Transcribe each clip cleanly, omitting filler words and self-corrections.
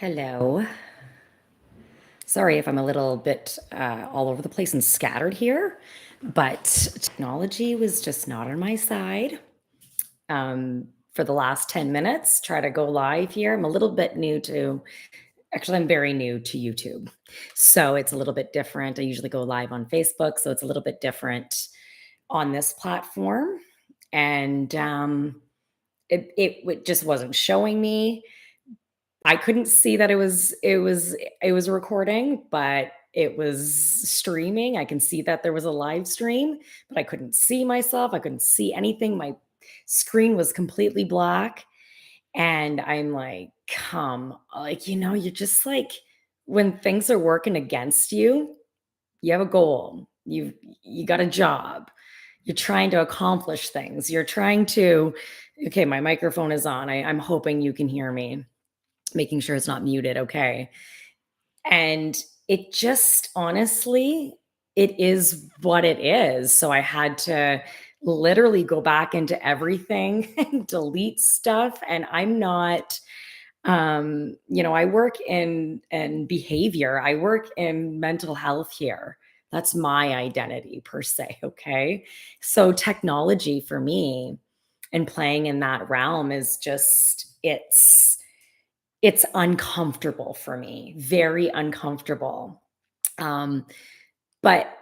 Hello. Sorry if I'm a little bit all over the place and scattered here, but technology was just not on my side for the last 10 minutes. Try to go live here. I'm a little bit new to, actually, I'm very new to YouTube. So it's a little bit different. I usually go live on Facebook, so it's a little bit different on this platform. And it just wasn't showing me. I couldn't see that it was a recording, but it was streaming. I can see that there was a live stream, but I couldn't see myself. I couldn't see anything. My screen was completely black. And I'm like, come, like, you're just like when things are working against you, you have a goal. You got a job. You're trying to accomplish things. You're trying to, okay, my microphone is on. I'm hoping you can hear me, making sure it's not muted, okay. And it just honestly, it is what it is. So I had to literally go back into everything and delete stuff. And I'm not, I work in behavior, I work in mental health here. That's my identity per se, okay? So technology for me and playing in that realm is just it's uncomfortable for me, very uncomfortable. Um, but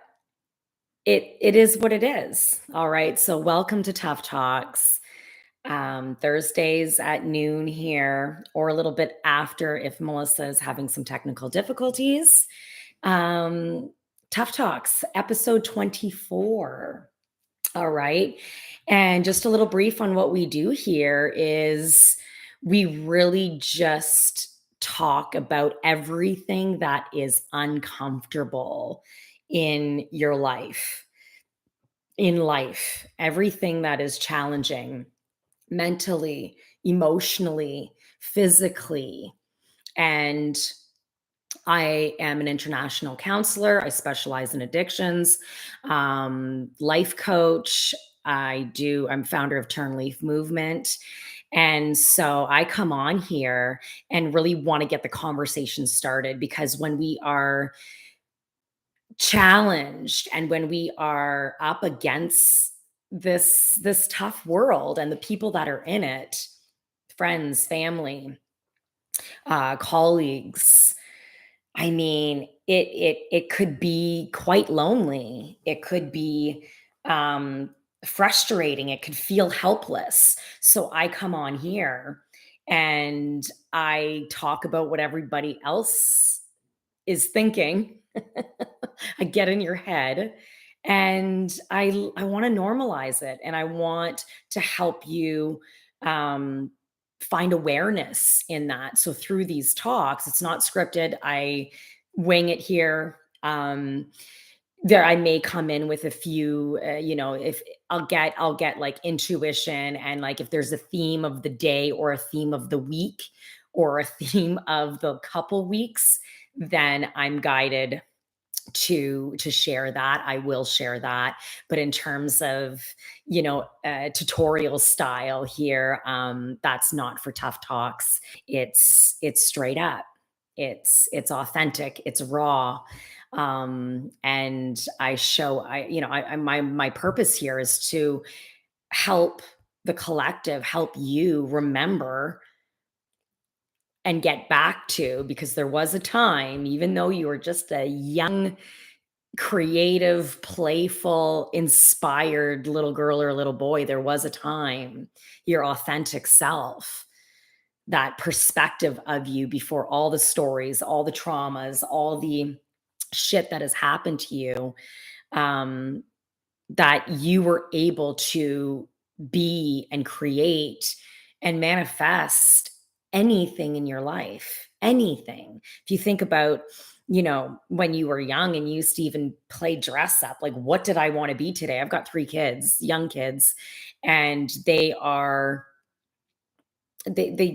it is what it is. All right. So welcome to Tough Talks. Thursdays at noon here, or a little bit after if Melissa is having some technical difficulties. Um, Tough Talks, episode 24. All right. And just a little brief on what we do here is we really just talk about everything that is uncomfortable in your life, everything that is challenging mentally, emotionally, physically. And I am an international counselor. I specialize in addictions, life coach. I'm founder of Turn Leaf Movement. And so I come on here and really want to get the conversation started because when we are challenged and when we are up against this tough world and the people that are in it, friends, family, colleagues, I mean, it could be quite lonely. It could be um, frustrating. It could feel helpless. So I come on here and I talk about what everybody else is thinking. I get in your head and I want to normalize it and I want to help you um find awareness in that. So through these talks, it's not scripted. I wing it here. There I may come in with a few if I'll get like intuition and like if there's a theme of the day or a theme of the week or a theme of the couple weeks, then I'm guided to share that. I will share that. But in terms of tutorial style here, that's not for Tough Talks. It's straight up. It's authentic. It's raw. And I show I you know I my purpose here is to help the collective, help you remember and get back to, because there was a time, even though you were just a young, creative, playful, inspired little girl or little boy, there was a time, your authentic self, that perspective of you before all the stories, all the traumas, all the shit that has happened to you, um, that you were able to be and create and manifest anything in your life. Anything. If you think about, when you were young and you used to even play dress up, like, what did I want to be today? I've got 3 kids, young kids, and they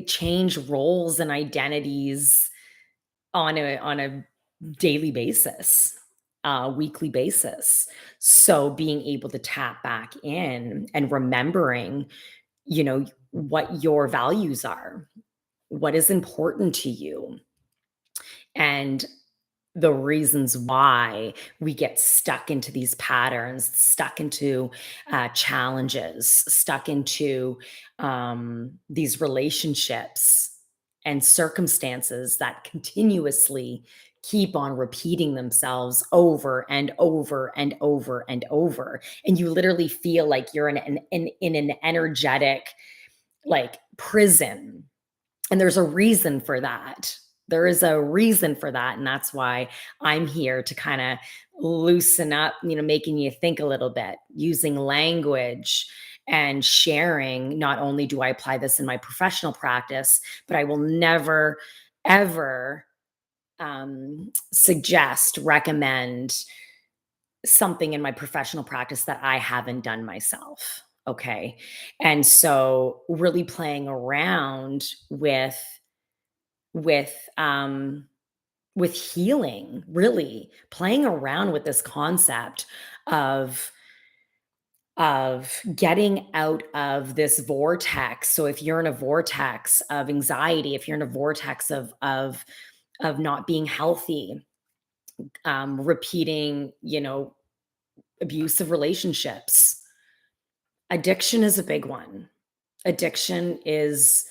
change roles and identities on a daily basis, weekly basis. So being able to tap back in and remembering, what your values are, what is important to you. and the reasons why we get stuck into these patterns, stuck into challenges, stuck into these relationships and circumstances that continuously keep on repeating themselves over and over and over and over. And you literally feel like you're in an energetic like prison, and there's a reason for that. There is a reason for that. And that's why I'm here to kind of loosen up, making you think a little bit, using language and sharing. Not only do I apply this in my professional practice, but I will never, ever suggest, recommend something in my professional practice that I haven't done myself. Okay. And so really playing around with um with healing, really playing around with this concept of getting out of this vortex. So if you're in a vortex of anxiety, if you're in a vortex of not being healthy, repeating, abusive relationships, addiction is a big one. Addiction is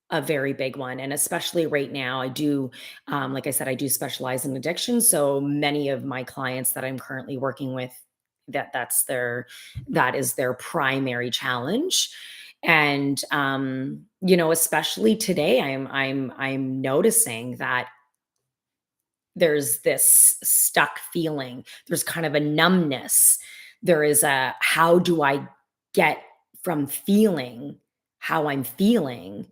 a very big one, and especially right now, I do, like I said, I do specialize in addiction. So many of my clients that I'm currently working with, that is their primary challenge. And especially today, I'm noticing that there's this stuck feeling. There's kind of a numbness. There is a, how do I get from feeling how I'm feeling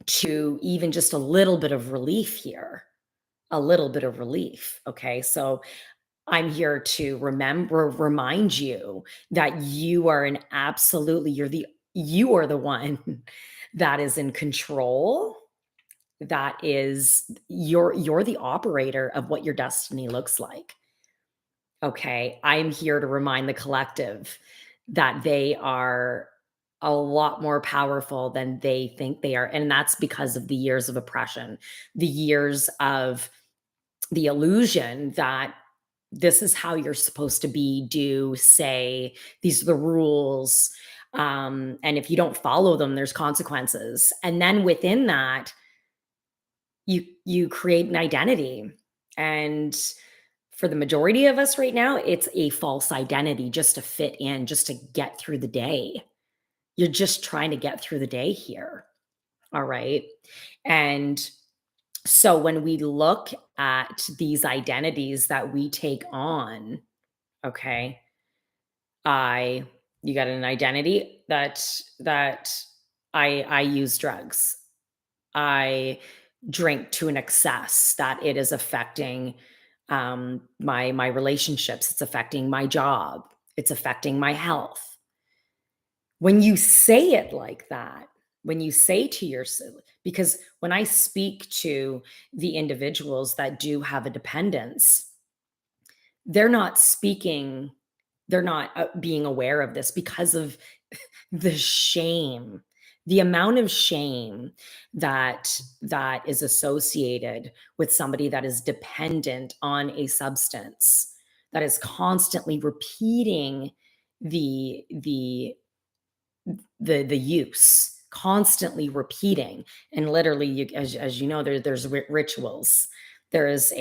to even just a little bit of relief here, a little bit of relief. Okay. So I'm here to remind you that you are an absolutely, you are the one that is in control. That is, you're the operator of what your destiny looks like. Okay. I'm here to remind the collective that they are a lot more powerful than they think they are. And that's because of the years of oppression, the years of the illusion that this is how you're supposed to be, do, say, these are the rules. And if you don't follow them, there's consequences. And then within that, you create an identity. And for the majority of us right now, it's a false identity just to fit in, just to get through the day. You're just trying to get through the day here. All right. And so when we look at these identities that we take on, okay, I you got an identity that I use drugs. I drink to an excess, that it is affecting my relationships, it's affecting my job, it's affecting my health. When you say it like that, when you say to yourself, because when I speak to the individuals that do have a dependence, they're not speaking, they're not being aware of this because of the shame, the amount of shame that is associated with somebody that is dependent on a substance, that is constantly repeating the the use, constantly repeating. And literally, as you know, there's rituals. There is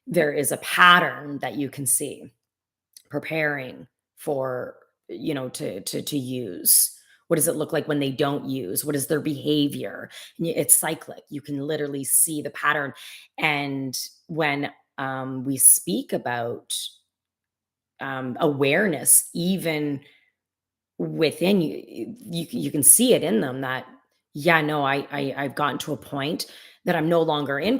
there is a pattern that you can see preparing for, to use. What does it look like when they don't use? What is their behavior? And it's cyclic. You can literally see the pattern. And when we speak about awareness, even within you, you can see it in them that, yeah, no, I've gotten to a point that I'm no longer in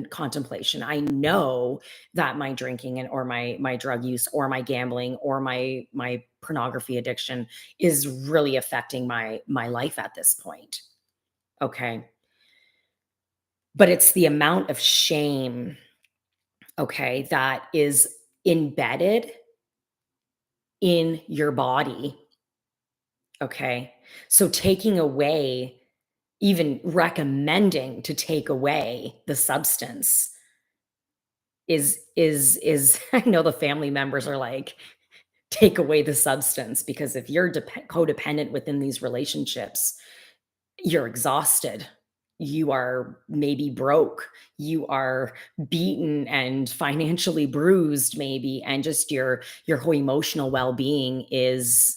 contemplation. I know that my drinking and or my drug use or my gambling or my pornography addiction is really affecting my life at this point. Okay. But it's the amount of shame, okay, that is embedded in your body. Okay. So taking away even recommending to take away the substance is I know the family members are like, take away the substance, because if you're codependent within these relationships, you're exhausted. You are maybe broke. You are beaten and financially bruised maybe, and just your whole emotional well-being is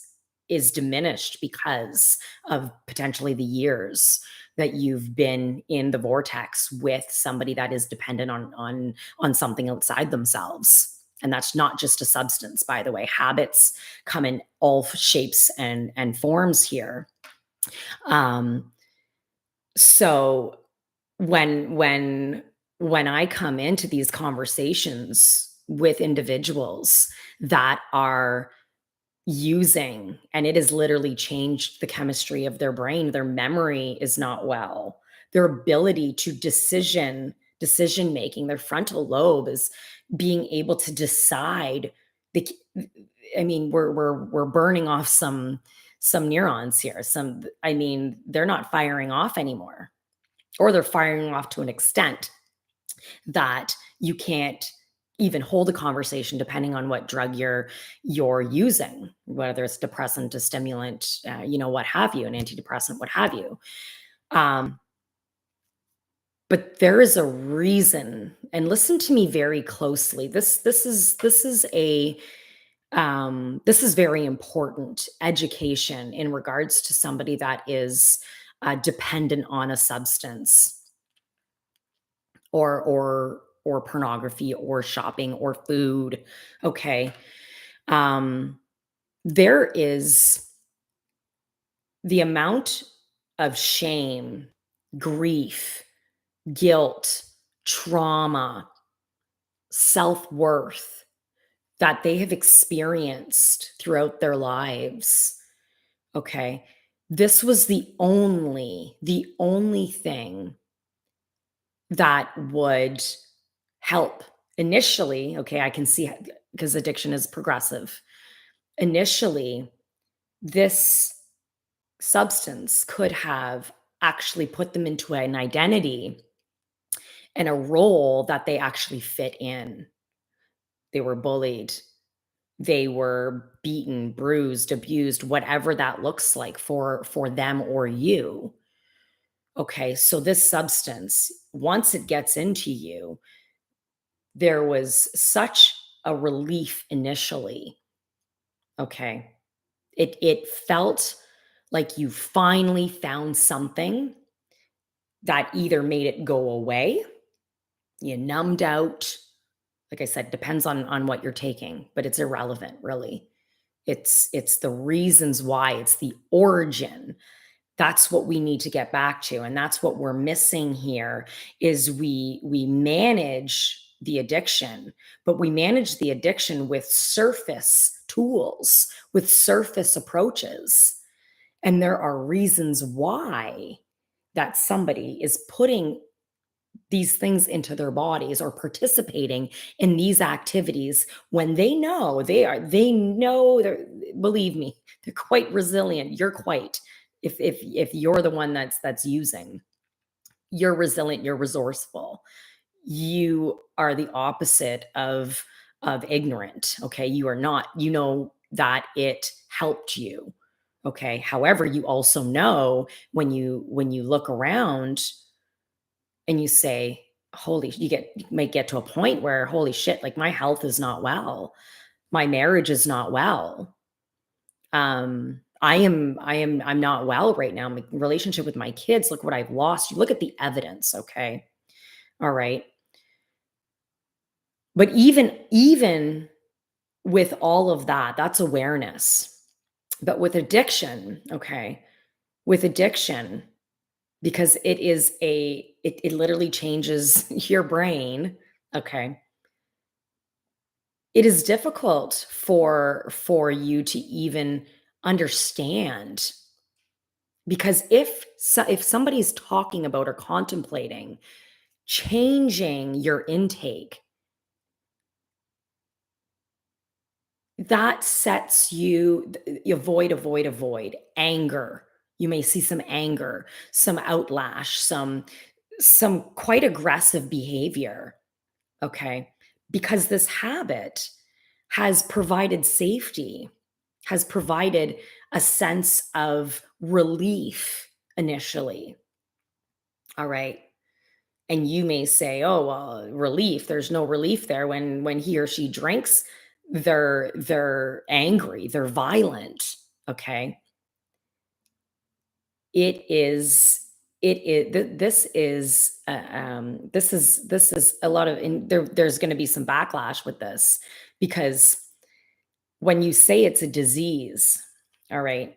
diminished because of potentially the years that you've been in the vortex with somebody that is dependent on something outside themselves. And that's not just a substance, by the way. Habits come in all shapes and forms here. Um, so when I come into these conversations with individuals that are using, and it has literally changed the chemistry of their brain, their memory is not well. Their ability to decision making, their frontal lobe is being able to decide the I mean, we're burning off some neurons here. Some I mean, they're not firing off anymore, or they're firing off to an extent that you can't even hold a conversation depending on what drug you're using, whether it's depressant, a stimulant, what have you, an antidepressant, what have you. um, but there is a reason, and listen to me very closely. This is very important education in regards to somebody that is dependent on a substance, or pornography, or shopping, or food. Okay. um there is the amount of shame, grief, guilt, trauma, self-worth that they have experienced throughout their lives. Okay. This was the only thing that would help initially. Okay, I can see, because addiction is progressive. Initially, this substance could have actually put them into an identity and a role that they actually fit in. They were bullied, they were beaten, bruised, abused, whatever that looks like for them or you. Okay, so this substance, once it gets into you, there was such a relief initially. Okay. It felt like you finally found something that either made it go away, you numbed out. Like I said, depends on what you're taking, but it's irrelevant really. It's the reasons why, it's the origin. That's what we need to get back to, and that's what we're missing here. Is we manage the addiction, but we manage the addiction with surface tools, with surface approaches. And there are reasons why that somebody is putting these things into their bodies or participating in these activities when they know they're, believe me, they're quite resilient. You're quite, if you're the one that's using, you're resilient, you're resourceful. You are the opposite of ignorant. Okay, you are not, you know that it helped you. Okay, however, you also know, when you look around and you say, holy, you might get to a point where, holy shit, like my health is not well, my marriage is not well. I'm not well right now. My relationship with my kids, look what I've lost. You look at the evidence. Okay, all right. But even with all of that, that's awareness. But with addiction, okay, with addiction, because it literally changes your brain. Okay, it is difficult for you to even understand, because if somebody's talking about or contemplating changing your intake, that sets you avoid, avoid, avoid, anger. You may see some anger, some outlash, some quite aggressive behavior, okay? Because this habit has provided safety, has provided a sense of relief initially, all right? And you may say, "Oh, well, relief, there's no relief there when he or she drinks, they're angry, they're violent." Okay? It is this is a lot of, and there's gonna be some backlash with this because when you say it's a disease, all right,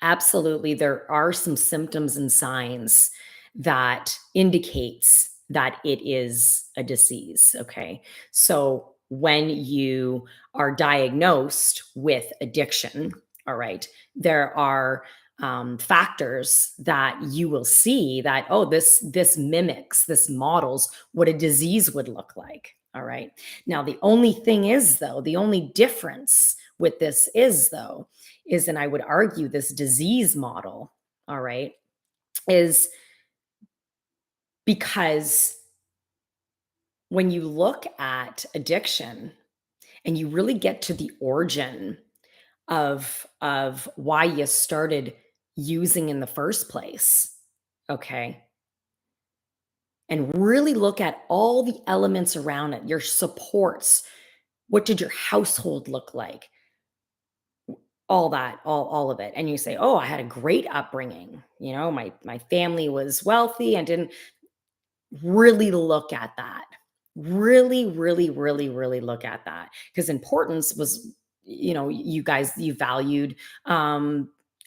absolutely, there are some symptoms and signs that indicates that it is a disease, okay? So, when you are diagnosed with addiction, all right, there are factors that you will see that, oh, this mimics, this models what a disease would look like. All right. Now, the only thing is, though, the only difference with this is, though, is, and I would argue this disease model, all right, is because when you look at addiction and you really get to the origin of why you started using in the first place, okay, and really look at all the elements around it, your supports, what did your household look like? All that, all of it, and you say, "Oh, I had a great upbringing, you know, my family was wealthy and didn't." Really look at that. Really, really, really, really look at that, because importance was, you know, you guys, you valued,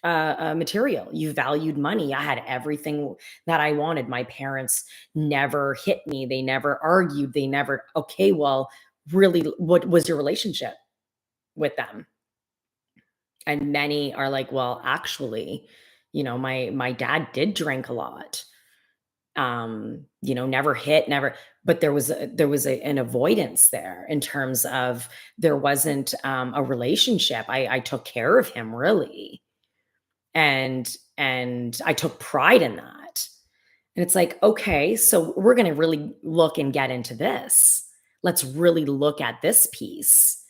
material, you valued money. I had everything that I wanted. My parents never hit me, they never argued, they never, okay, well, really, what was your relationship with them? And many are like, "Well, actually, you know, my dad did drink a lot. You know, never hit, never," but an avoidance there in terms of there wasn't a relationship. I took care of him really. And I took pride in that. And it's like, okay, so we're gonna really look and get into this. Let's really look at this piece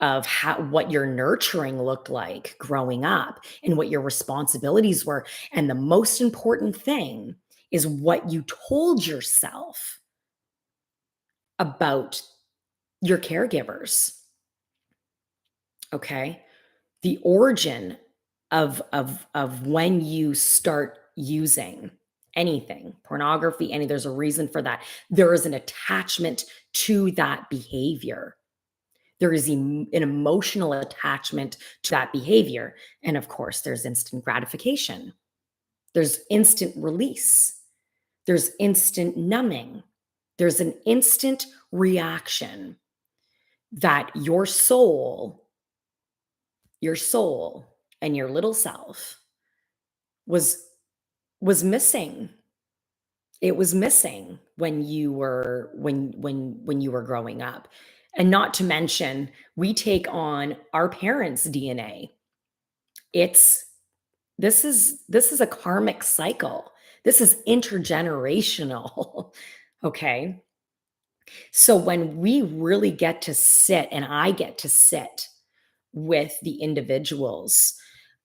of how what your nurturing looked like growing up and what your responsibilities were. And the most important thing is what you told yourself about your caregivers. Okay. The origin of when you start using anything, pornography, any, there's a reason for that. There is an attachment to that behavior. There is an emotional attachment to that behavior. And of course, there's instant gratification, there's instant release, there's instant numbing, there's an instant reaction that your soul and your little self was was missing. It was missing when you were when you were growing up. And not to mention, we take on our parents' DNA. It's this is a karmic cycle. This is intergenerational. Okay? So when we really get to sit, and I get to sit with the individuals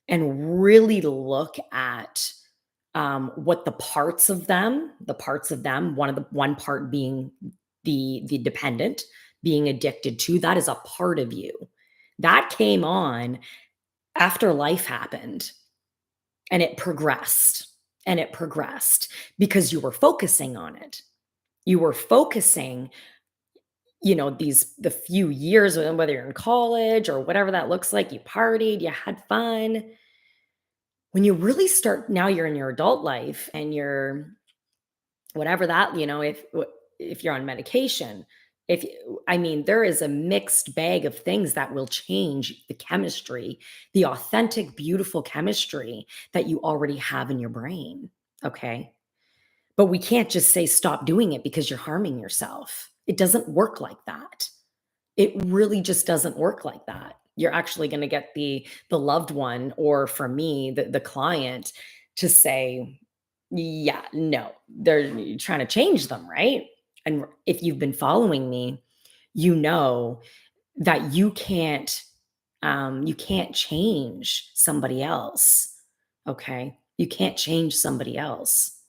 and really look at what the parts of them, one part being the dependent, being addicted to, that is a part of you that came on after life happened, and it progressed, and it progressed because you were focusing on it. You were focusing, you know, the few years, whether you're in college or whatever that looks like, you partied, you had fun. When you really start, now you're in your adult life and you're whatever that, you know, if you're on medication, if I mean, there is a mixed bag of things that will change the chemistry, the authentic, beautiful chemistry that you already have in your brain. Okay. But we can't just say stop doing it because you're harming yourself. It doesn't work like that. It really just doesn't work like that. You're actually going to get the loved one, or for me, the client, to say, yeah, no, they're trying to change them, right? And if you've been following me, you know that you can't change somebody else. Okay? You can't change somebody else.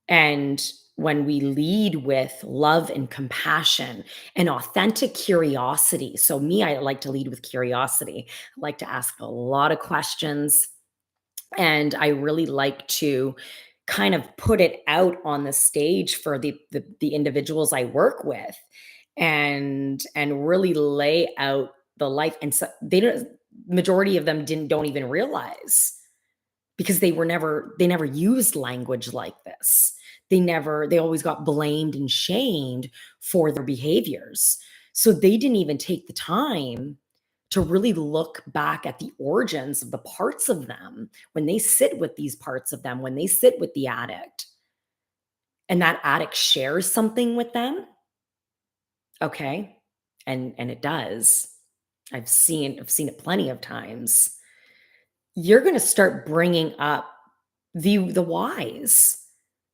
And when we lead with love and compassion and authentic curiosity. So, me, I like to lead with curiosity. I like to ask a lot of questions. And I really like to kind of put it out on the stage for the individuals I work with, and really lay out the life. And so they don't, majority of them don't even realize, because they never used language like this. They always got blamed and shamed for their behaviors. So they didn't even take the time to really look back at the origins of the parts of them when they sit with these parts of them, when they sit with the addict, and that addict shares something with them. Okay. And it does. I've seen it plenty of times. You're going to start bringing up the whys,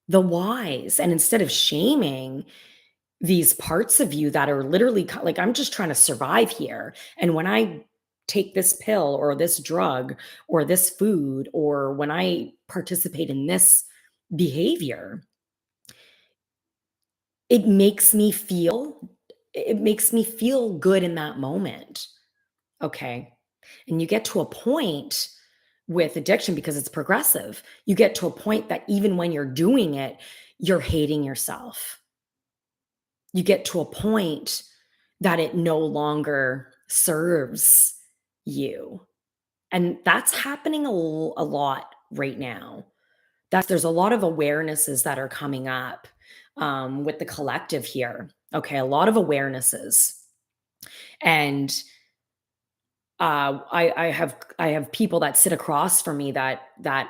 the whys. And instead of shaming these parts of you that are literally like, I'm just trying to survive here. And when I take this pill or this drug or this food, or when I participate in this behavior, it makes me feel it makes me feel good in that moment. Okay. And you get to a point with addiction, because it's progressive. You get to a point that even when you're doing it, you're hating yourself. You get to a point that it no longer serves you. And that's happening a lot right now. There's a lot of awarenesses that are coming up, with the collective here. Okay, a lot of awarenesses. And I have people that sit across from me that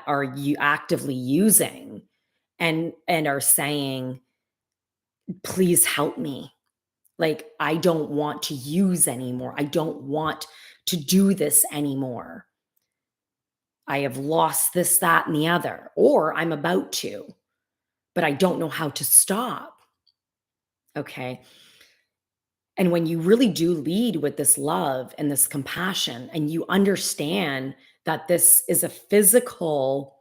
are actively using, and are saying, please help me. Like, I don't want to use anymore. I don't want to do this anymore. I have lost this, that, and the other, or I'm about to, but I don't know how to stop. Okay. And when you really do lead with this love and this compassion, and you understand that this is a physical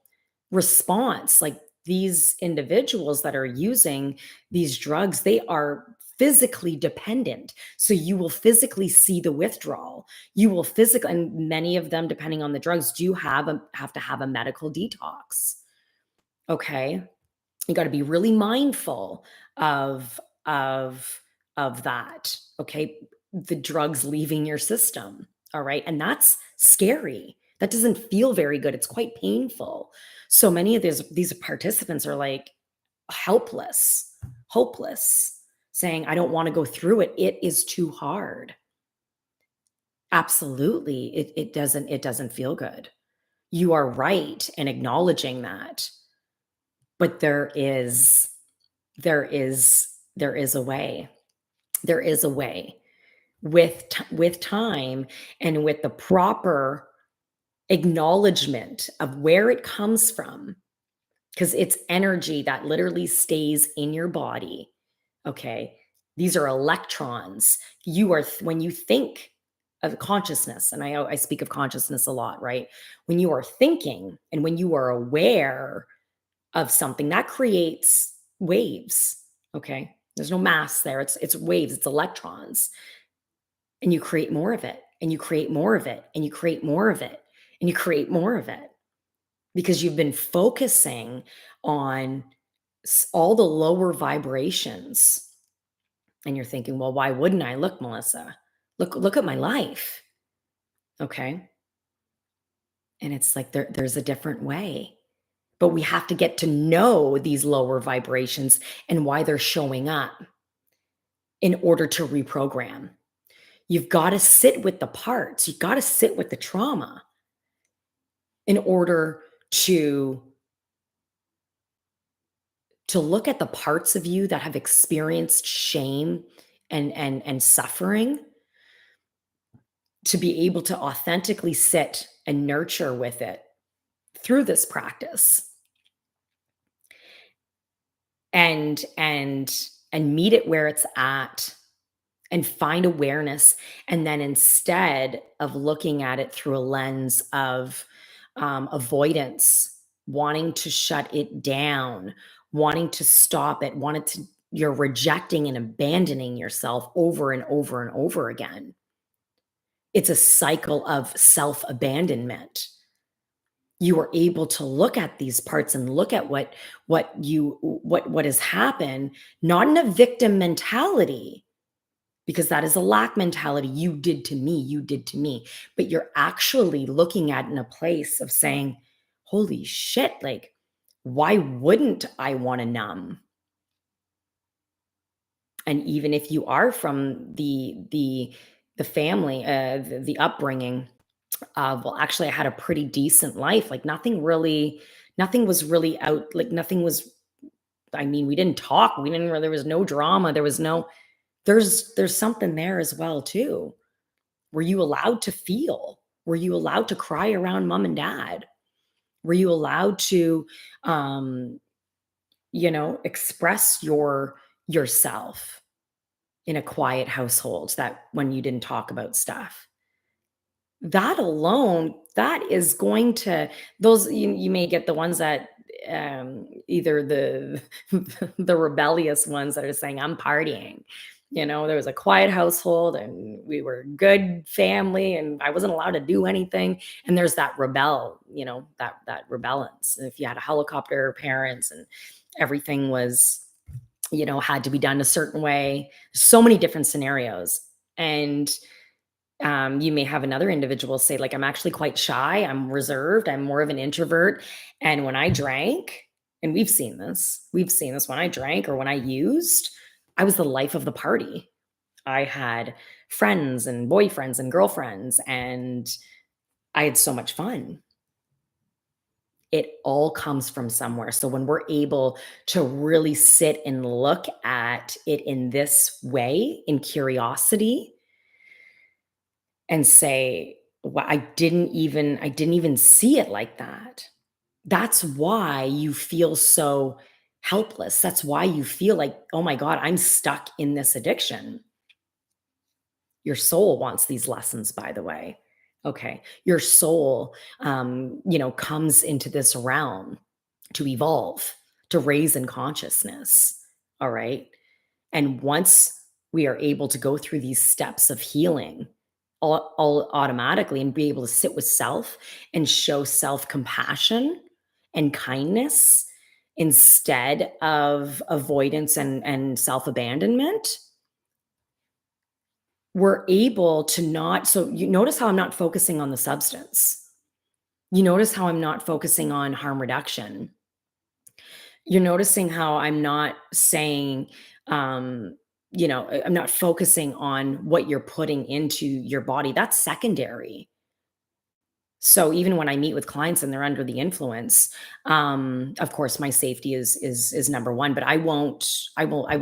response, like these individuals that are using these drugs, they are physically dependent. So you will physically see the withdrawal. You will physically, and many of them, depending on the drugs, do have to have a medical detox. Okay. You got to be really mindful of of that. Okay, the drugs leaving your system. All right, and that's scary. That doesn't feel very good. It's quite painful. So many of these participants are like helpless, hopeless, saying, I don't want to go through it, it is too hard. Absolutely, it doesn't feel good. You are right in acknowledging that, but there is there is a way. There is a way, with time, and with the proper acknowledgement of where it comes from, because it's energy that literally stays in your body. Okay, these are electrons. When you think of consciousness, and I speak of consciousness a lot, right? When you are thinking and when you are aware of something, that creates waves. Okay, there's no mass there. It's waves, it's electrons. And you create more of it, and you create more of it, and you create more of it, and you create more of it, because you've been focusing on all the lower vibrations. And you're thinking, well, why wouldn't I? Look, Melissa, look at my life. Okay, and it's like there's a different way. But we have to get to know these lower vibrations and why they're showing up in order to reprogram. You've got to sit with the parts, you've got to sit with the trauma in order to look at the parts of you that have experienced shame and suffering, to be able to authentically sit and nurture with it through this practice and meet it where it's at and find awareness. And then instead of looking at it through a lens of avoidance, wanting to shut it down, wanting to stop it, wanting to, you're rejecting and abandoning yourself over and over and over again. It's a cycle of self abandonment. You are able to look at these parts and look at what has happened, not in a victim mentality, because that is a lack mentality. You did to me, you did to me. But you're actually looking at in a place of saying, holy shit, like, why wouldn't I want to numb? And even if you are from the family, the upbringing of, well, actually, I had a pretty decent life. Like nothing was really out. Like nothing was. I mean, we didn't talk. We didn't. There was no drama. There was no. There's something there as well too. Were you allowed to feel? Were you allowed to cry around mom and dad? Were you allowed to, um, express yourself in a quiet household that when you didn't talk about stuff? That alone, that is going to those you may get the ones that, either the the rebellious ones that are saying, "I'm partying." There was a quiet household and we were a good family and I wasn't allowed to do anything. And there's that that rebellance. If you had a helicopter parents and everything was, had to be done a certain way. So many different scenarios. And you may have another individual say, like, I'm actually quite shy, I'm reserved, I'm more of an introvert. And when I drank, and we've seen this when I drank or when I used, I was the life of the party. I had friends and boyfriends and girlfriends, and I had so much fun. It all comes from somewhere. So when we're able to really sit and look at it in this way, in curiosity, and say, "Well, I didn't even see it like that." That's why you feel so helpless. That's why you feel like, "Oh my god, I'm stuck in this addiction." Your soul wants these lessons, by the way. Okay. Your soul, comes into this realm to evolve, to raise in consciousness. All right. And once we are able to go through these steps of healing, all automatically, and be able to sit with self and show self compassion and kindness instead of avoidance and self abandonment, we're able to not. So you notice how I'm not focusing on the substance. You notice how I'm not focusing on harm reduction. You're noticing how I'm not saying, I'm not focusing on what you're putting into your body. That's secondary. So even when I meet with clients and they're under the influence, of course, my safety is number one. But I will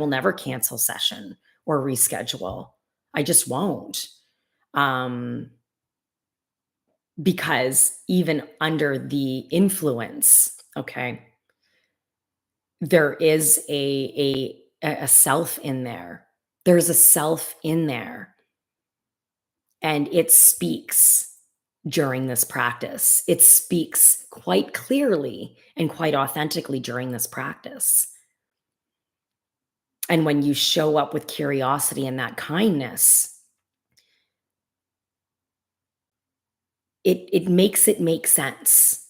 never cancel session or reschedule. I just won't. Um, because even under the influence, okay, there is a self in there. There's a self in there, and it speaks during this practice. It speaks quite clearly and quite authentically during this practice. And when you show up with curiosity and that kindness, it makes it make sense.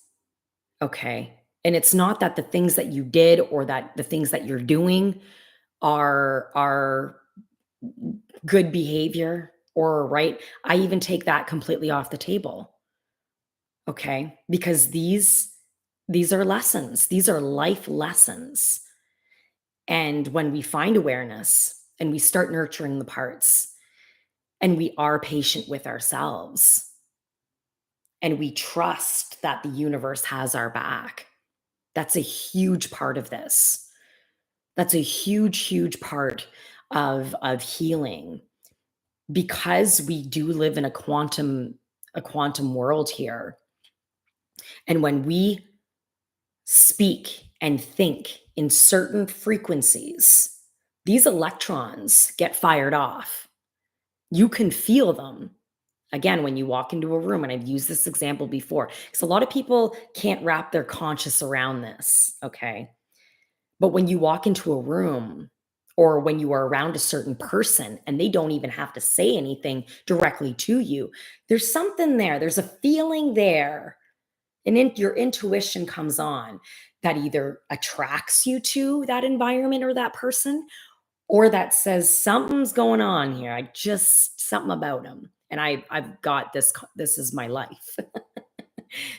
Okay. And it's not that the things that you did or that the things that you're doing are good behavior or right. I even take that completely off the table. Okay? Because these are lessons. These are life lessons. And when we find awareness and we start nurturing the parts and we are patient with ourselves and we trust that the universe has our back, that's a huge part of this. That's a huge, huge part of healing. because we do live in a quantum world here, and when we speak and think in certain frequencies, these electrons get fired off. You can feel them. Again, when you walk into a room, and I've used this example before, because a lot of people can't wrap their conscious around this, okay? But when you walk into a room, or when you are around a certain person and they don't even have to say anything directly to you, there's something there. There's a feeling there. And your intuition comes on that either attracts you to that environment or that person, or that says something's going on here. I just something about them. And I've got this. This is my life.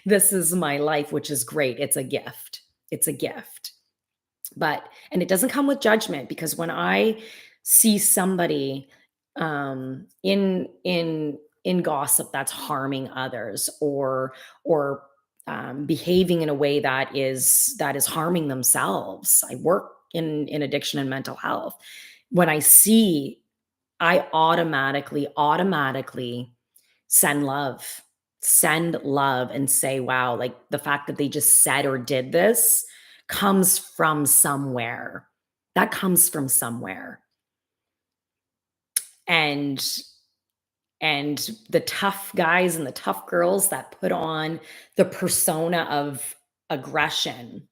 This is my life, which is great. It's a gift. It's a gift. But and it doesn't come with judgment, because when I see somebody in gossip that's harming others, or behaving in a way that is harming themselves. I work in addiction and mental health. When I see, I automatically send love and say, wow, like the fact that they just said or did this comes from somewhere. That comes from somewhere. And the tough guys and the tough girls that put on the persona of aggression,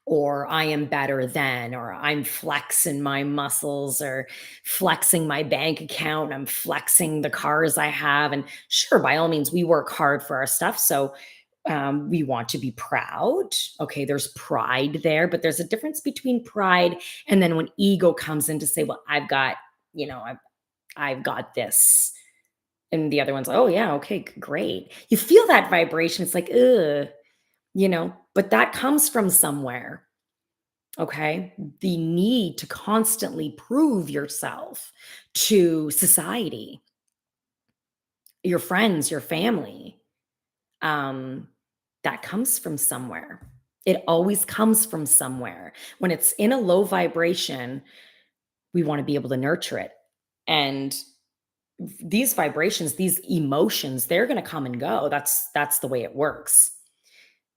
or I am better than, or I'm flexing my muscles, or flexing my bank account, I'm flexing the cars I have. And sure, by all means, we work hard for our stuff. So we want to be proud. Okay, there's pride there, but there's a difference between pride and then when ego comes in to say, well, I've got this. And the other one's like, oh, yeah, okay, great. You feel that vibration. It's like, ugh, but that comes from somewhere. Okay. The need to constantly prove yourself to society, your friends, your family, um, that comes from somewhere. It always comes from somewhere. When it's in a low vibration, we want to be able to nurture it. And these vibrations, these emotions, they're going to come and go. That's the way it works,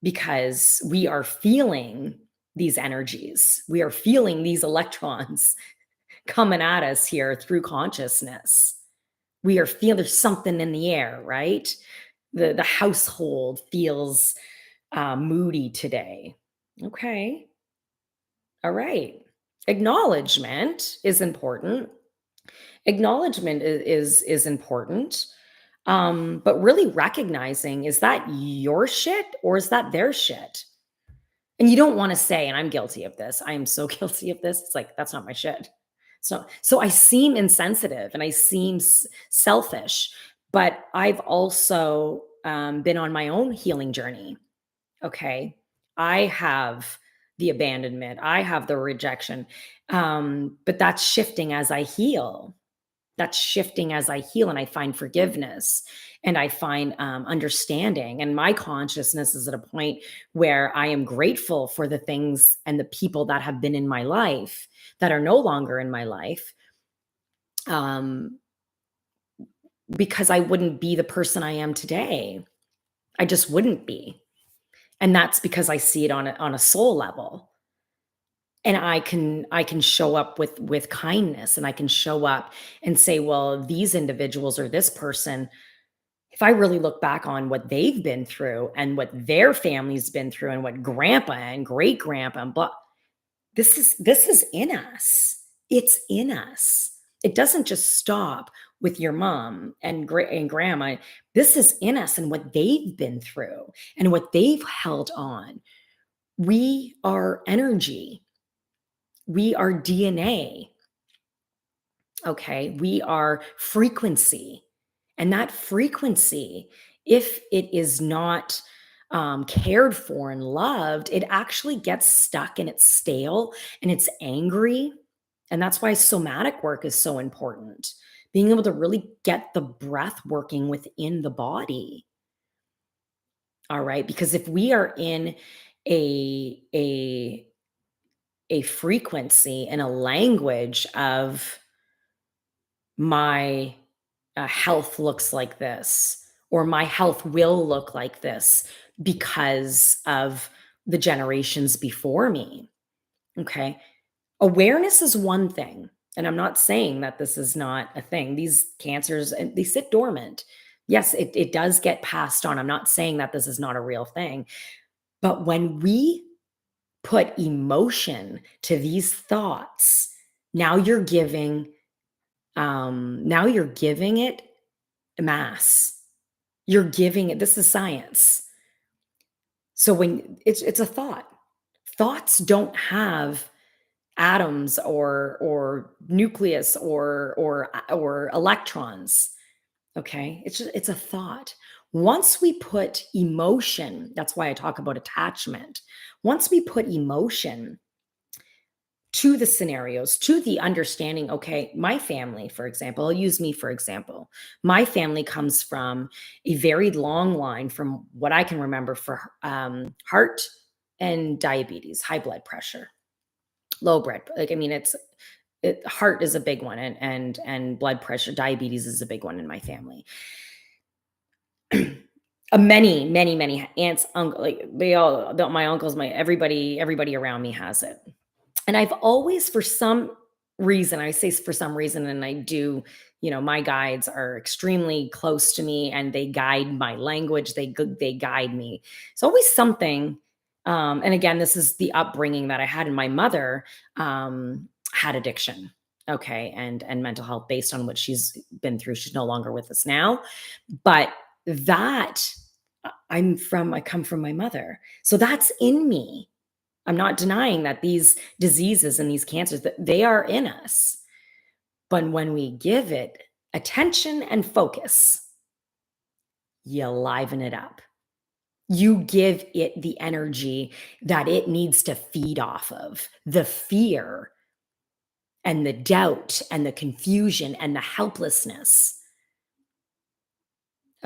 because we are feeling these energies. We are feeling these electrons coming at us here through consciousness. We are feeling there's something in the air, right? The household feels moody today. Okay. All right. Acknowledgement is important. Acknowledgement is important. But really recognizing, is that your shit or is that their shit? And you don't want to say, and I'm guilty of this. I am so guilty of this. It's like, that's not my shit. So I seem insensitive and I seem selfish, but I've also been on my own healing journey. Okay. I have the abandonment, I have the rejection. But that's shifting as I heal. That's shifting as I heal and I find forgiveness and I find understanding. And my consciousness is at a point where I am grateful for the things and the people that have been in my life that are no longer in my life, um, because I wouldn't be the person I am today. I just wouldn't be. And that's because I see it on a soul level. And I can show up with kindness, and I can show up and say, well, these individuals or this person, if I really look back on what they've been through and what their family's been through and what grandpa and great grandpa and blah, this is in us. It's in us. It doesn't just stop with your mom and grandma. This is in us and what they've been through and what they've held on. We are energy. We are DNA. Okay. We are frequency. And that frequency, if it is not cared for and loved, it actually gets stuck and it's stale and it's angry. And that's why somatic work is so important. Being able to really get the breath working within the body. All right. Because if we are in a, a, a frequency and a language of my health looks like this, or my health will look like this because of the generations before me. Okay. Awareness is one thing. And I'm not saying that this is not a thing. These cancers, they sit dormant. Yes, it does get passed on. I'm not saying that this is not a real thing. But when we put emotion to these thoughts, now you're giving now you're giving it mass. You're giving it, this is science. So when it's a thought. Thoughts don't have atoms or nucleus or electrons. Okay? It's a thought. Once we put emotion, that's why I talk about attachment. Once we put emotion to the scenarios, to the understanding, okay, my family, for example, I'll use me for example. My family comes from a very long line from what I can remember for heart and diabetes, high blood pressure, low blood. Like, I mean, heart is a big one, and blood pressure, diabetes is a big one in my family. Many aunts, uncle, like they all, my uncles, my everybody around me has it. And I've always, for some reason, I say for some reason, and I do, my guides are extremely close to me and they guide my language. They guide me. It's always something. And again, this is the upbringing that I had. And my mother had addiction. Okay. And mental health based on what she's been through. She's no longer with us now. But that I come from my mother. So that's in me. I'm not denying that these diseases and these cancers, that they are in us. But when we give it attention and focus, you liven it up. You give it the energy that it needs to feed off of, the fear and the doubt and the confusion and the helplessness.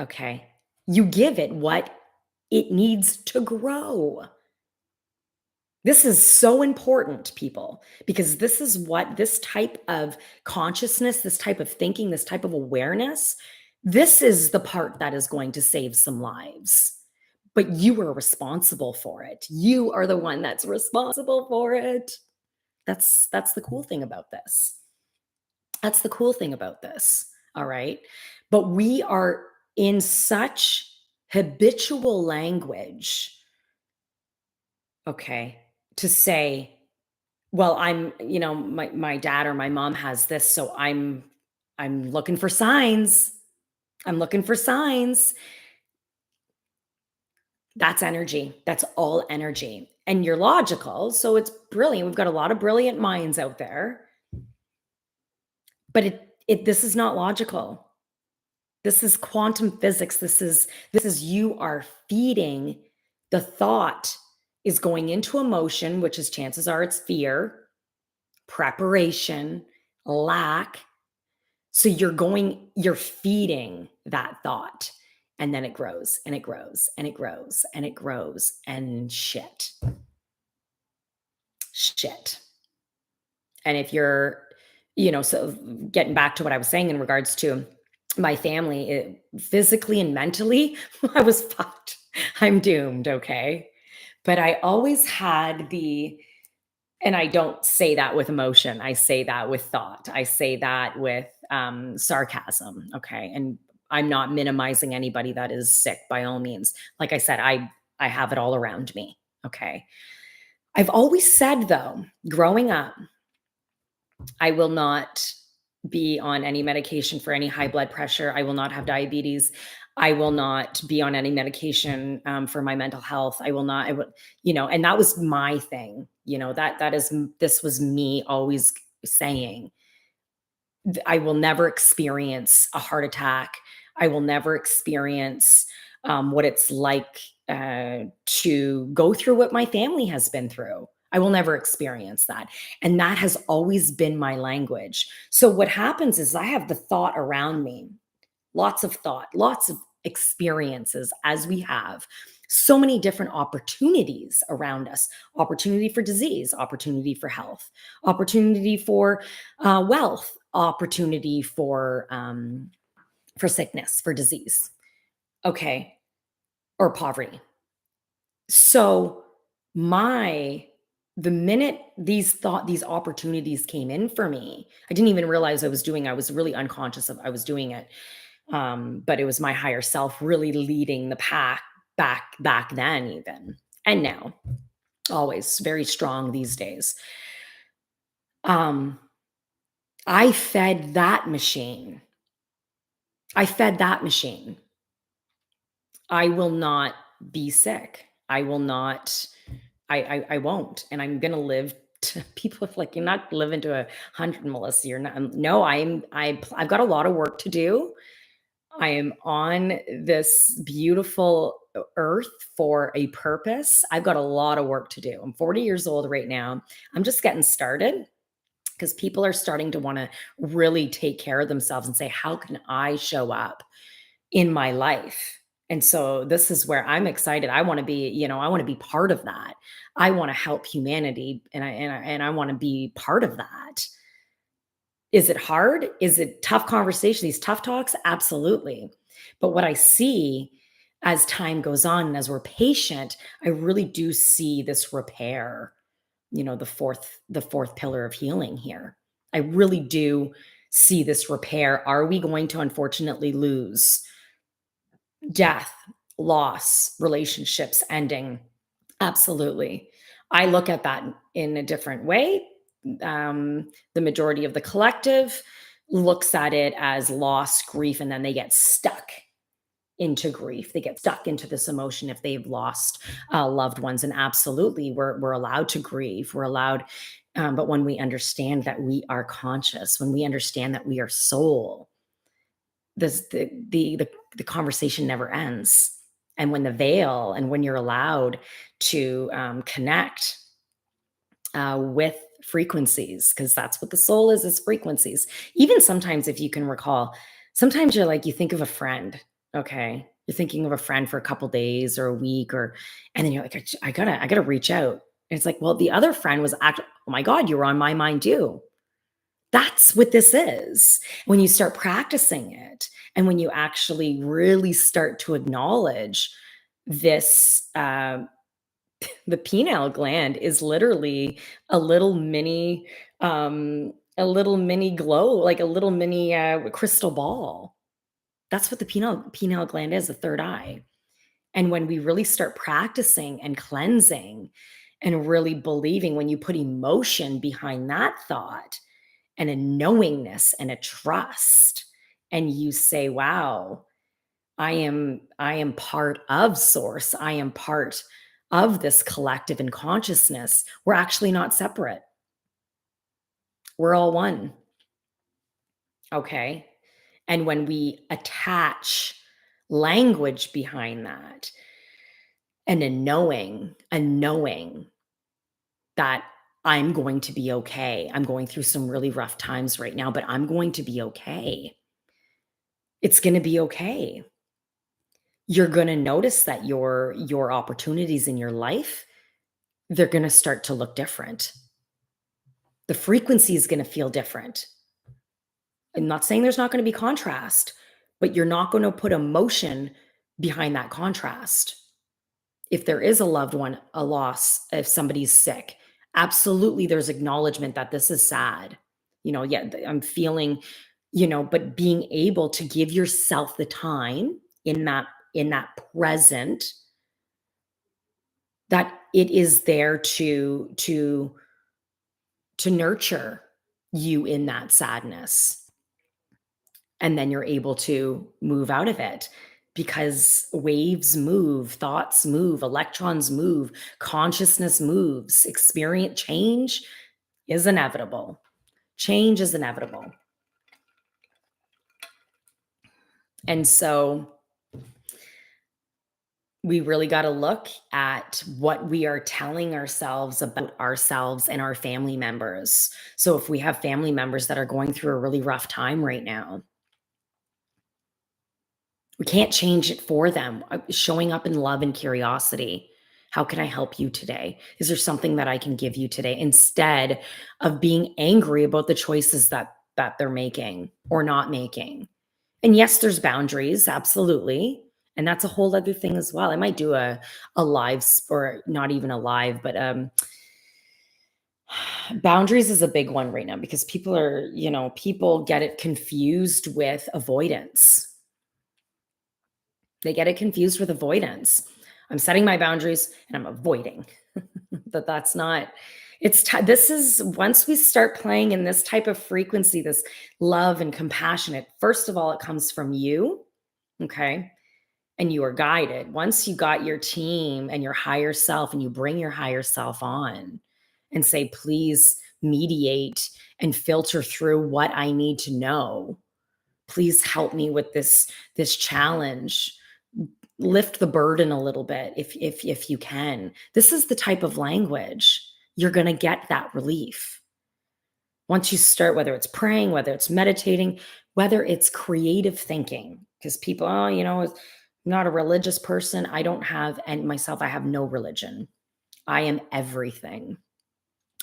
Okay. You give it what it needs to grow. This is so important, people, because this is what this type of consciousness, this type of thinking, this type of awareness, this is the part that is going to save some lives. But you are responsible for it. You are the one that's responsible for it. That's the cool thing about this. That's the cool thing about this. All right. But we are in such habitual language, okay, to say, well, my dad or my mom has this, so I'm looking for signs. I'm looking for signs. That's energy. That's all energy. And you're logical, so it's brilliant. We've got a lot of brilliant minds out there. But this is not logical. This is quantum physics. This is you are feeding the thought is going into emotion, which is chances are it's fear, preparation, lack. So you're feeding that thought. And then it grows and it grows and it grows and it grows and shit. Shit. And if you're, so getting back to what I was saying in regards to my family, physically and mentally, I was fucked. I'm doomed. Okay. But I always had and I don't say that with emotion. I say that with thought. I say that with sarcasm. Okay. And I'm not minimizing anybody that is sick by all means. Like I said, I have it all around me. Okay. I've always said though, growing up, I will not be on any medication for any high blood pressure. I will not have diabetes. I will not be on any medication for my mental health. I will not, and that was my thing, this was me always saying, I will never experience a heart attack. I will never experience what it's like to go through what my family has been through. I will never experience that. And that has always been my language. So what happens is I have the thought around me, lots of thought, lots of experiences as we have so many different opportunities around us, opportunity for disease, opportunity for health, opportunity for wealth, opportunity for for sickness, for disease. Okay. Or poverty. So my the minute these opportunities came in for me, I didn't even realize I was really unconscious of I was doing it. But it was my higher self really leading the pack back then even. And now, always very strong these days. Um, I fed that machine. I fed that machine. I will not be sick. I will not I won't, and I'm gonna live to people are like, "You're not living to 100, Melissa, you're not." No, I've got a lot of work to do. I am on this beautiful earth for a purpose. I've got a lot of work to do. I'm 40 years old right now. I'm just getting started because people are starting to wanna really take care of themselves and say, "How can I show up in my life?" And so this is where I'm excited. I want to be, I want to be part of that. I want to help humanity and I want to be part of that. Is it hard? Is it tough conversation? These tough talks? Absolutely. But what I see as time goes on and as we're patient, I really do see this repair, the fourth pillar of healing here. I really do see this repair. Are we going to unfortunately lose death, loss, relationships ending? Absolutely. I look at that in a different way. The majority of the collective looks at it as loss, grief, and then they get stuck into grief. They get stuck into this emotion if they've lost loved ones. And absolutely, we're allowed to grieve. We're allowed, but when we understand that we are conscious, when we understand that we are soul, this the conversation never ends. And when the veil and when you're allowed to connect with frequencies, because that's what the soul is frequencies. Even sometimes, if you can recall, sometimes you're like, you think of a friend. Okay, you're thinking of a friend for a couple days or a week, and then you're like, I gotta reach out. And it's like, well, the other friend was actually, oh my God, you were on my mind too. That's what this is. When you start practicing it and when you actually really start to acknowledge this, the pineal gland is literally a little mini, a little mini glow, like a little mini crystal ball. That's what the pineal gland is, the third eye. And when we really start practicing and cleansing and really believing, when you put emotion behind that thought, and a knowingness and a trust, and you say, wow, I am part of source. I am part of this collective and consciousness. We're actually not separate. We're all one. Okay. And when we attach language behind that, and a knowing that I'm going to be okay. I'm going through some really rough times right now, but I'm going to be okay. It's going to be okay. You're going to notice that your opportunities in your life, they're going to start to look different. The frequency is going to feel different. I'm not saying there's not going to be contrast, but you're not going to put emotion behind that contrast. If there is a loved one, a loss, if somebody's sick, absolutely there's acknowledgement that this is sad. Yeah, I'm feeling, but being able to give yourself the time in that present, that it is there to nurture you in that sadness. And then you're able to move out of it because waves move, thoughts move, electrons move, consciousness moves. Experience change is inevitable. Change is inevitable. And so we really got to look at what we are telling ourselves about ourselves and our family members. So if we have family members that are going through a really rough time right now, we can't change it for them. Showing up in love and curiosity. How can I help you today? Is there something that I can give you today, instead of being angry about the choices that they're making or not making? And yes, there's boundaries, absolutely. And that's a whole other thing as well. I might do a live or not even a live, but boundaries is a big one right now because people get it confused with avoidance. They get it confused with avoidance. I'm setting my boundaries and I'm avoiding. But that's not this is once we start playing in this type of frequency, this love and compassionate, first of all, it comes from you, okay? And you are guided. Once you got your team and your higher self and you bring your higher self on and say, please mediate and filter through what I need to know. Please help me with this challenge. Lift the burden a little bit if you can. This is the type of language you're going to get that relief. Once you start, whether it's praying, whether it's meditating, whether it's creative thinking, because people, oh, I'm not a religious person. I don't have, and myself, I have no religion. I am everything.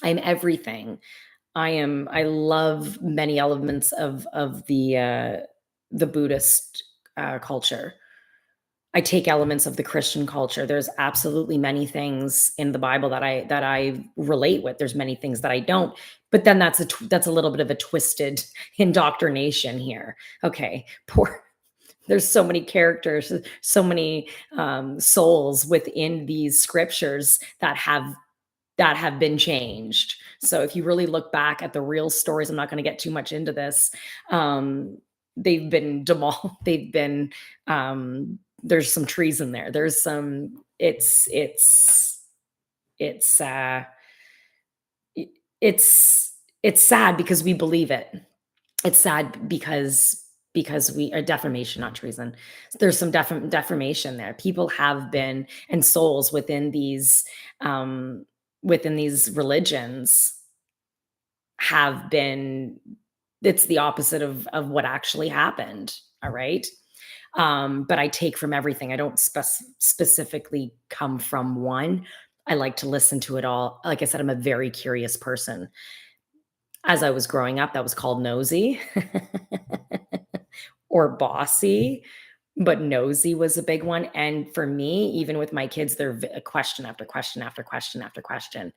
I am everything. I love many elements of the Buddhist culture. I take elements of the Christian culture. There's absolutely many things in the Bible that I relate with. There's many things that I don't. But then that's a little bit of a twisted indoctrination here. Okay, poor. There's so many characters, so many souls within these scriptures that have been changed. So if you really look back at the real stories, I'm not going to get too much into this. Um, they've been demolished. They've been there's some treason there. There's some. It's it- it's sad because we believe it. It's sad because we are defamation, not treason. There's some defamation there. People have been and souls um, within these religions have been. It's the opposite of what actually happened. All right. But I take from everything. I don't specifically come from one. I like to listen to it all. Like I said, I'm a very curious person. As I was growing up, that was called nosy or bossy, but nosy was a big one. And for me, even with my kids, they're question after question after question after question.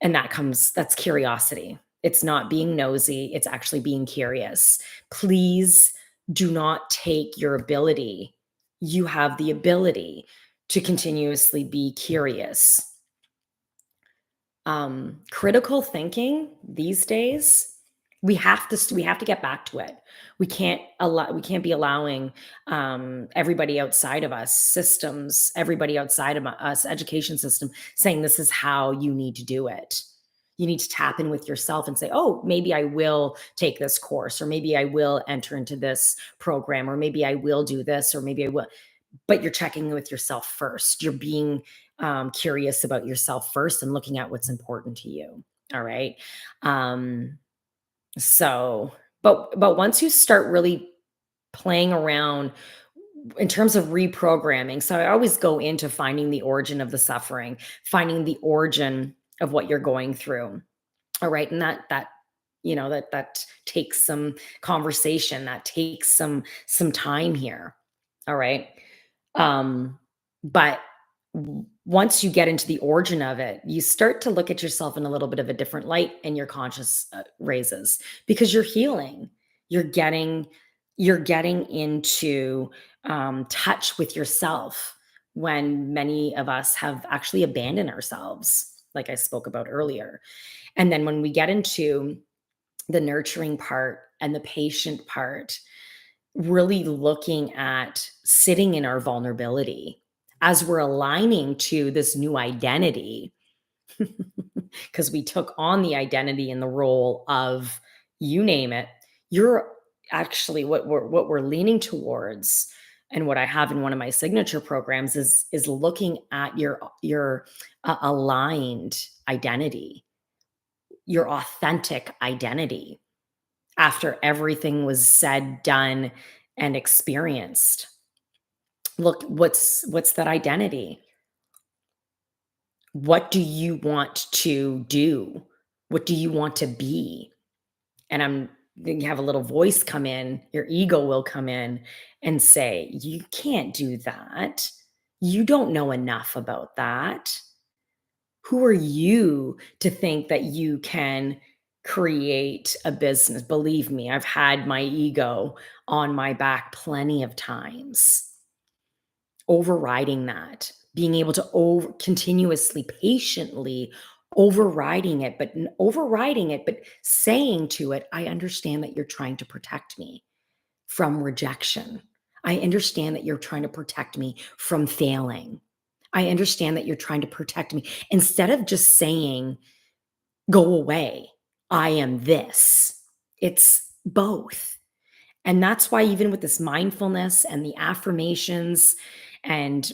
And that's curiosity. It's not being nosy, it's actually being curious. Please do not take your ability. You have the ability to continuously be curious. Critical thinking these days, we have to get back to it. We can't be allowing everybody outside of us, systems, everybody outside of us, education system, saying this is how you need to do it. You need to tap in with yourself and say, oh, maybe I will take this course, or maybe I will enter into this program, or maybe I will do this, or maybe I will. But you're checking with yourself first. You're being curious about yourself first and looking at what's important to you. All right. Um, so, but once you start really playing around in terms of reprogramming, so I always go into finding the origin of the suffering, finding the origin of what you're going through. All right. And that takes some conversation, that takes some time here. All right. Um, but once you get into the origin of it, you start to look at yourself in a little bit of a different light, and your conscious raises because you're healing. You're getting you're getting into touch with yourself when many of us have actually abandoned ourselves, like I spoke about earlier. And then when we get into the nurturing part and the patient part, really looking at sitting in our vulnerability as we're aligning to this new identity, because we took on the identity and the role of, you name it. You're actually what we're leaning towards, and what I have in one of my signature programs is looking at your aligned identity, your authentic identity, after everything was said, done, and experienced. Look, what's that identity? What do you want to do? What do you want to be? And I'm then you have a little voice come in, your ego will come in and say, "You can't do that. You don't know enough about that. Who are you to think that you can create a business?" Believe me, I've had my ego on my back plenty of times. Overriding that, being able to continuously, patiently overriding it, but saying to it, "I understand that you're trying to protect me from rejection. I understand that you're trying to protect me from failing. I understand that you're trying to protect me." Instead of just saying, "Go away. I am this." It's both. And that's why even with this mindfulness and the affirmations and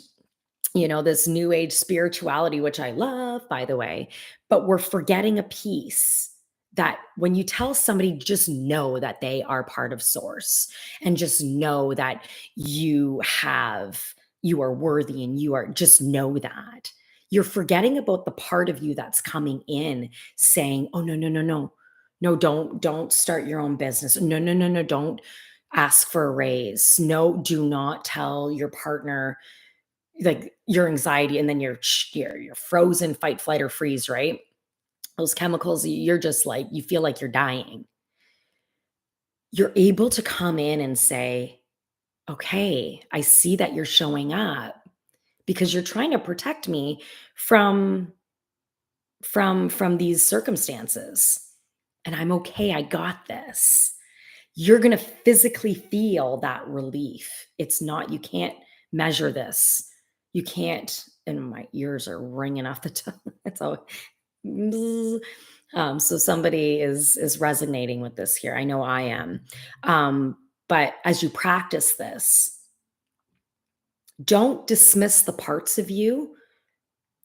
this new age spirituality, which I love, by the way, but we're forgetting a piece that when you tell somebody, just know that they are part of source and just know that you are worthy and you are, just know that. You're forgetting about the part of you that's coming in saying, "Oh, no, no, no, no. No, don't start your own business. No, no, no, no, don't ask for a raise. No, do not tell your partner like your anxiety," and then you're frozen, fight, flight, or freeze, right? Those chemicals, you're just like, you feel like you're dying. You're able to come in and say, "Okay, I see that you're showing up because you're trying to protect me from from these circumstances. And I'm okay. I got this." You're going to physically feel that relief. It's not, you can't measure this. You can't, and my ears are ringing off the top. It's all, bzz. So somebody is resonating with this here. I know I am. But as you practice this, don't dismiss the parts of you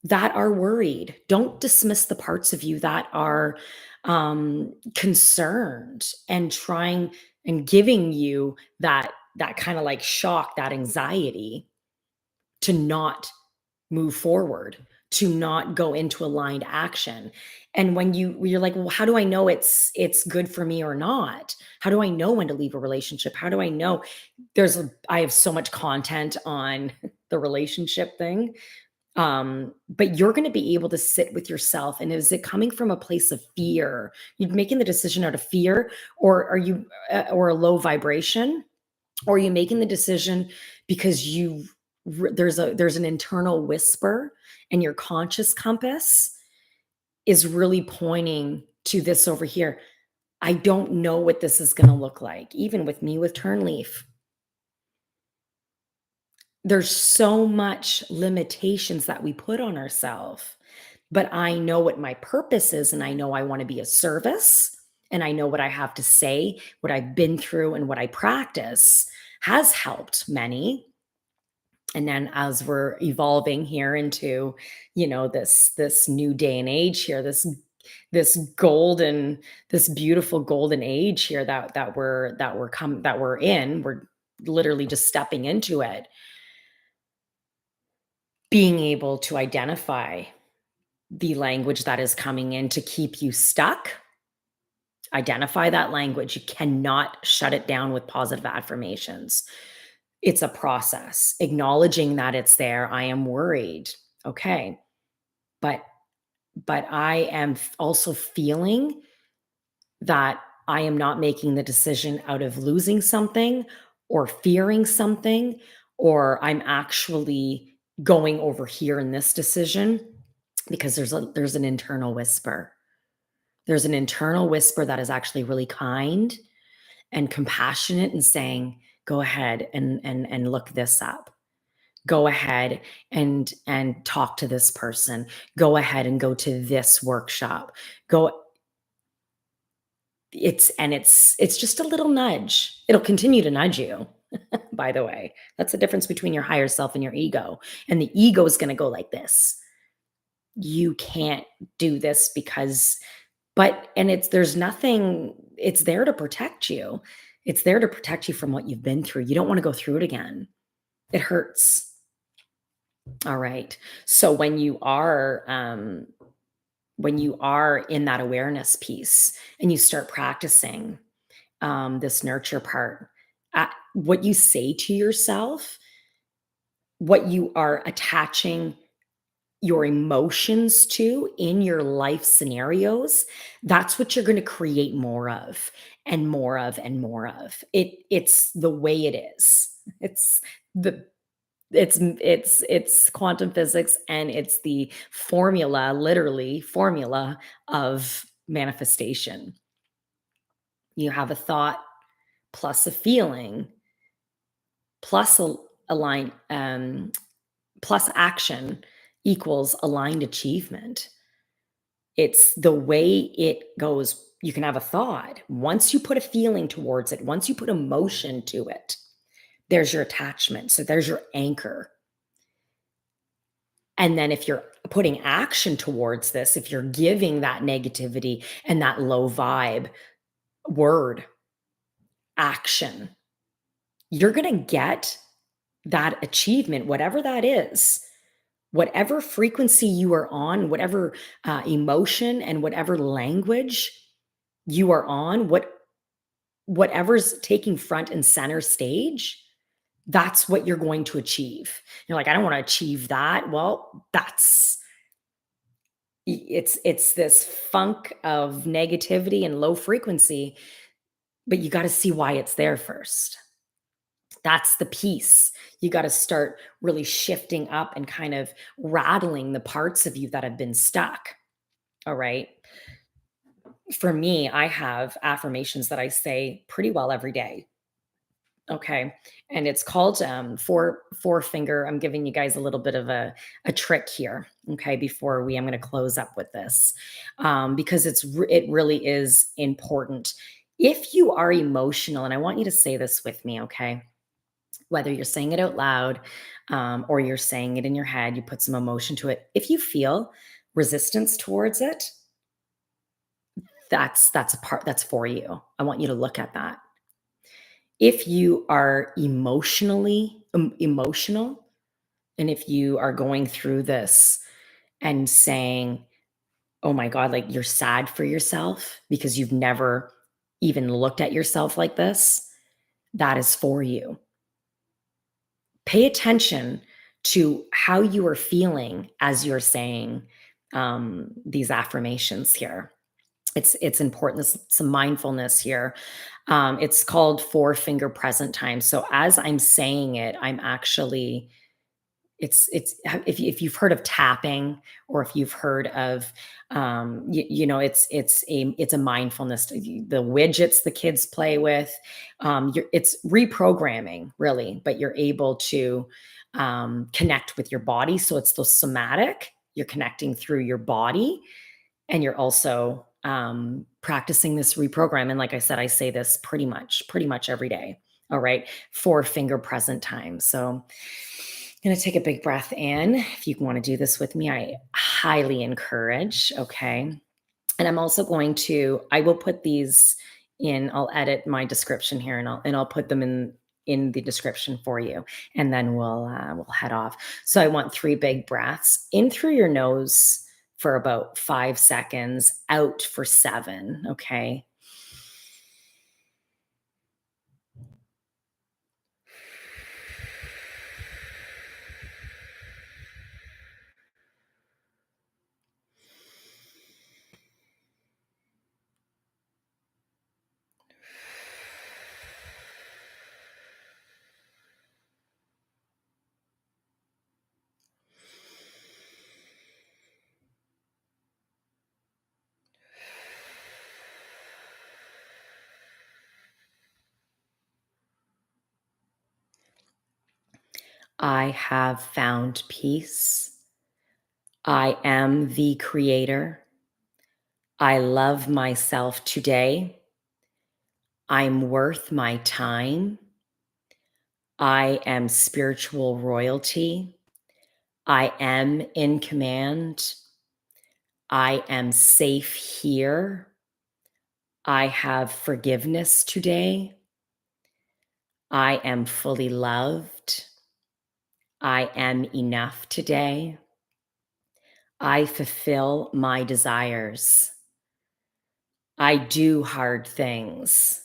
that are worried. Don't dismiss the parts of you that are concerned and trying and giving you that kind of like shock, that anxiety to not move forward, to not go into aligned action. And when you're like, "Well, how do I know it's good for me or not? How do I know when to leave a relationship? How do I know?" I have so much content on the relationship thing, but you're going to be able to sit with yourself. And is it coming from a place of fear? You're making the decision out of fear, or are you, or a low vibration, or are you making the decision because there's an internal whisper, and your conscious compass is really pointing to this over here. I don't know what this is going to look like. Even with me with Turnleaf, there's so much limitations that we put on ourselves, but I know what my purpose is, and I know I want to be a service, and I know what I have to say, what I've been through, and what I practice has helped many. And then as we're evolving here into, this new day and age here, this golden, this beautiful golden age here that we're in, we're literally just stepping into it, being able to identify the language that is coming in to keep you stuck. Identify that language. You cannot shut it down with positive affirmations. It's a process. Acknowledging that it's there. I am worried. Okay. But I am also feeling that I am not making the decision out of losing something or fearing something, or I'm actually going over here in this decision because there's an internal whisper. There's an internal whisper that is actually really kind and compassionate and saying, "Go ahead and look this up. Go ahead and talk to this person. Go ahead and go to this workshop. Go." It's just a little nudge. It'll continue to nudge you, by the way. That's the difference between your higher self and your ego. And the ego is going to go like this. You can't do this because, and there's nothing, it's there to protect you. It's there to protect you from what you've been through. You don't want to go through it again. It hurts. All right. So when you are in that awareness piece and you start practicing, this nurture part. What you say to yourself, what you are attaching your emotions to in your life scenarios, that's what you're going to create more of and more of and more of. It's the way it is. It's the it's quantum physics, and it's the formula, literally formula of manifestation. You have a thought plus a feeling plus a line plus action equals aligned achievement. It's the way it goes. You can have a thought. Once you put a feeling towards it, once you put emotion to it, there's your attachment. So there's your anchor. And then if you're putting action towards this, if you're giving that negativity and that low vibe word action, you're going to get that achievement, whatever that is, whatever frequency you are on, whatever emotion and whatever language you are on, whatever's taking front and center stage, that's what you're going to achieve. You're like, I don't want to achieve that. Well, it's this funk of negativity and low frequency, but you got to see why it's there first. That's the piece. You got to start really shifting up and kind of rattling the parts of you that have been stuck. All right. For me, I have affirmations that I say pretty well every day. Okay. And it's called four finger. I'm giving you guys a little bit of a trick here. Okay. Before I'm going to close up with this, because it really is important. If you are emotional, and I want you to say this with me, okay? Whether you're saying it out loud, or you're saying it in your head, you put some emotion to it. If you feel resistance towards it, that's a part that's for you. I want you to look at that. If you are emotional, and if you are going through this and saying, oh my God, like you're sad for yourself because you've never even looked at yourself like this, that is for you. Pay attention to how you are feeling as you're saying these affirmations here. It's important. There's some mindfulness here. It's called four finger present time. So as I'm saying it, I'm actually it's if you've heard of tapping, or if you've heard of it's a mindfulness, the widgets the kids play with. It's reprogramming really, but you're able to connect with your body. So it's the somatic, you're connecting through your body, and you're also practicing this reprogram. And like I said, I say this pretty much every day. All right. Four finger present time. So I'm going to take a big breath in. If you want to do this with me, I highly encourage. Okay. And I'm also I will put these in, I'll edit my description here, and I'll put them in the description for you. And then we'll head off. So I want 3 big breaths in through your nose for about 5 seconds, out for 7. Okay. I have found peace. I am the creator. I love myself today. I'm worth my time. I am spiritual royalty. I am in command. I am safe here. I have forgiveness today. I am fully loved. I am enough today. I fulfill my desires. I do hard things.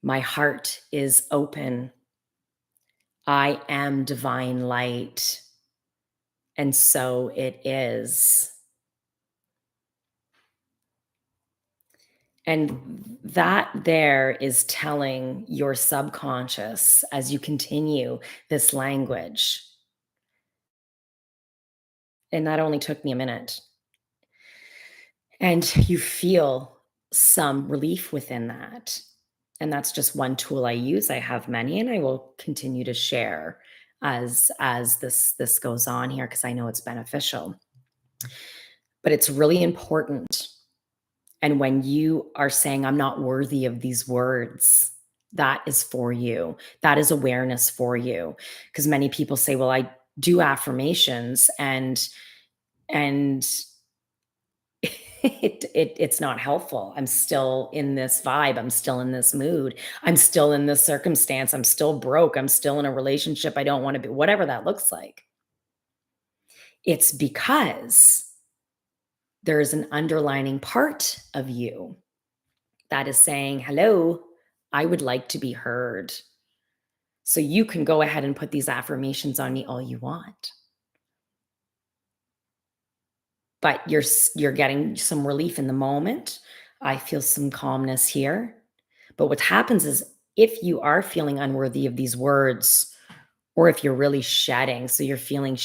My heart is open. I am divine light. And so it is. And that there is telling your subconscious as you continue this language. And that only took me a minute. And you feel some relief within that. And that's just one tool I use. I have many and I will continue to share as this goes on here because I know it's beneficial. But it's really important. And when you are saying, I'm not worthy of these words, that is for you. That is awareness for you. Because many people say, well, I do affirmations and it's not helpful. I'm still in this vibe. I'm still in this mood. I'm still in this circumstance. I'm still broke. I'm still in a relationship I don't want to be, whatever that looks like. It's because there is an underlining part of you that is saying, hello, I would like to be heard. So you can go ahead and put these affirmations on me all you want. But you're getting some relief in the moment. I feel some calmness here. But what happens is if you are feeling unworthy of these words, or if you're really shedding, so you're feeling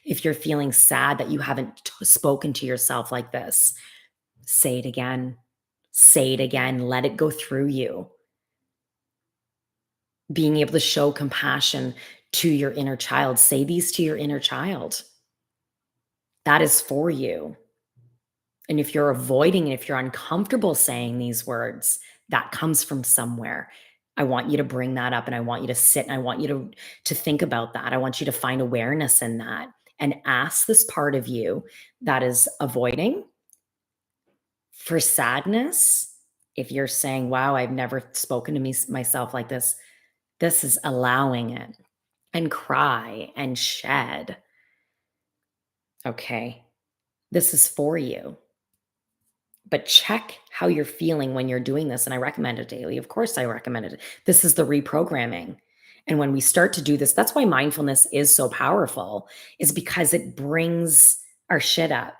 if you're feeling sad that you haven't spoken to yourself like this, say it again. Say it again. Let it go through you. Being able to show compassion to your inner child. Say these to your inner child. That is for you. And if you're avoiding it, if you're uncomfortable saying these words, that comes from somewhere. I want you to bring that up and I want you to sit and I want you to think about that. I want you to find awareness in that and ask this part of you that is avoiding for sadness. If you're saying, wow, I've never spoken to myself like this is allowing it and cry and shed. Okay, this is for you. But check how you're feeling when you're doing this. And I recommend it daily. Of course, I recommend it. This is the reprogramming. And when we start to do this, that's why mindfulness is so powerful, is because it brings our shit up.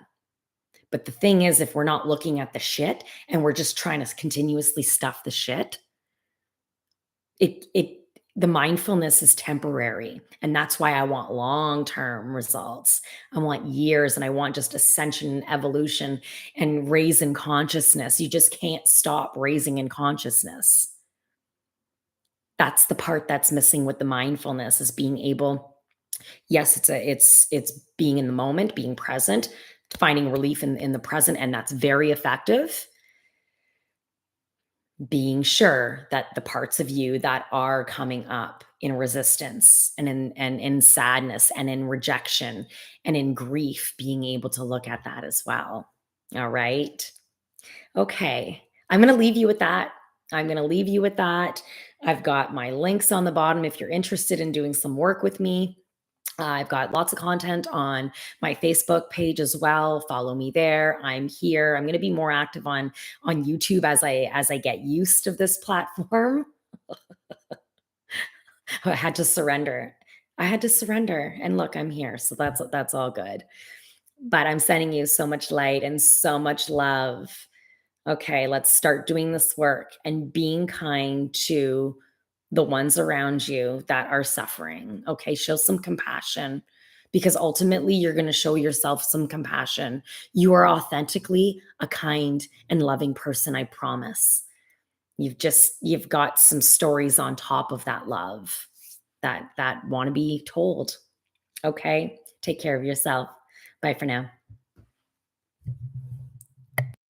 But the thing is, if we're not looking at the shit and we're just trying to continuously stuff the shit, it the mindfulness is temporary. And that's why I want long-term results. I want years and I want just ascension and evolution and raise in consciousness. You just can't stop raising in consciousness. That's the part that's missing with the mindfulness, is being able, yes, it's being in the moment, being present, finding relief in the present, and that's very effective. Being sure that the parts of you that are coming up in resistance and in sadness and in rejection and in grief, being able to look at that as well. All right. Okay. I'm going to leave you with that. I'm going to leave you with that. I've got my links on the bottom if you're interested in doing some work with me. I've got lots of content on my Facebook page as well. Follow me there. I'm here. I'm going to be more active on YouTube as I get used to this platform. I had to surrender. I had to surrender. And look, I'm here. So that's all good. But I'm sending you so much light and so much love. Okay, let's start doing this work and being kind to the ones around you that are suffering. Okay, show some compassion because ultimately you're going to show yourself some compassion. You are authentically a kind and loving person, I promise. You've got some stories on top of that love that want to be told. Okay? Take care of yourself. Bye for now.